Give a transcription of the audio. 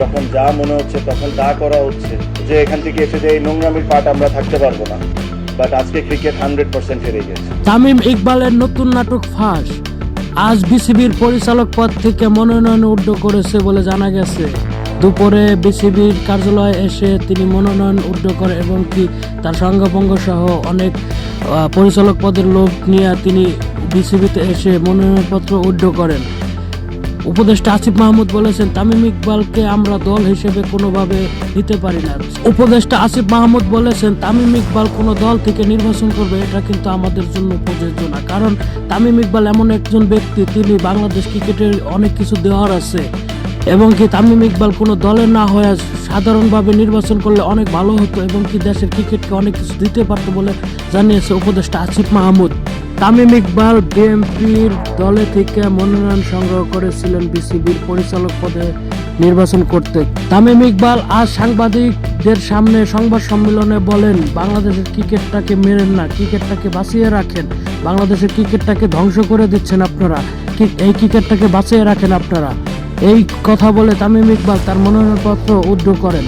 যখন যা মনে হচ্ছে তখন তা করা হচ্ছে, যে এখান থেকে এসে যে এই নোংরামির পার্ট আমরা থাকতে পারবো না, বাট আজকে ক্রিকেট 100% হেরে গেছে। তামিম ইকবালের নতুন নাটক ফাঁস আজ বিসিবির পরিচালক পদ থেকে মনোনয়ন উইথড্র করেছে বলে জানা গেছে। দুপুরে বিসিবির কার্যালয়ে এসে তিনি মনোনয়ন উইথড্র করেন এবং কি তার সঙ্গপঙ্গ সহ অনেক পরিচালক পদের লোক নিয়ে তিনি বিসিবিতে এসে মনোনয়নপত্র উইথড্র করেন। উপদেষ্টা আসিফ মাহমুদ বলেছেন, তামিম ইকবালকে আমরা দল হিসেবে কোনোভাবে নিতে পারি না। উপদেষ্টা আসিফ মাহমুদ বলেছেন, তামিম ইকবাল কোনো দল থেকে নির্বাচন করবে এটা কিন্তু আমাদের জন্য প্রযোজ্য না, কারণ তামিম ইকবাল এমন একজন ব্যক্তি, তিনি বাংলাদেশ ক্রিকেটের অনেক কিছু দেওয়ার আছে এবং কি তামিম ইকবাল কোনো দলের না হয়ে সাধারণভাবে নির্বাচন করলে অনেক ভালো হতো এবং কি দেশের ক্রিকেটকে অনেক কিছু দিতে পারতো বলে জানিয়েছে উপদেষ্টা আসিফ মাহমুদ। তামিম ইকবাল বিএনপির দলে থেকে মনোনয়ন সংগ্রহ করেছিলেন বিসিবির পরিচালক পদে নির্বাচন করতে। তামিম ইকবাল আজ সাংবাদিকদের সামনে সংবাদ সম্মেলনে বলেন, বাংলাদেশের ক্রিকেটটাকে মেরেন না, ক্রিকেটটাকে বাঁচিয়ে রাখেন, বাংলাদেশের ক্রিকেটটাকে ধ্বংস করে দিচ্ছেন আপনারা, এই ক্রিকেটটাকে বাঁচিয়ে রাখেন আপনারা। এই কথা বলে তামিম ইকবাল তার মনোনয়নপত্র উইথড্র করেন।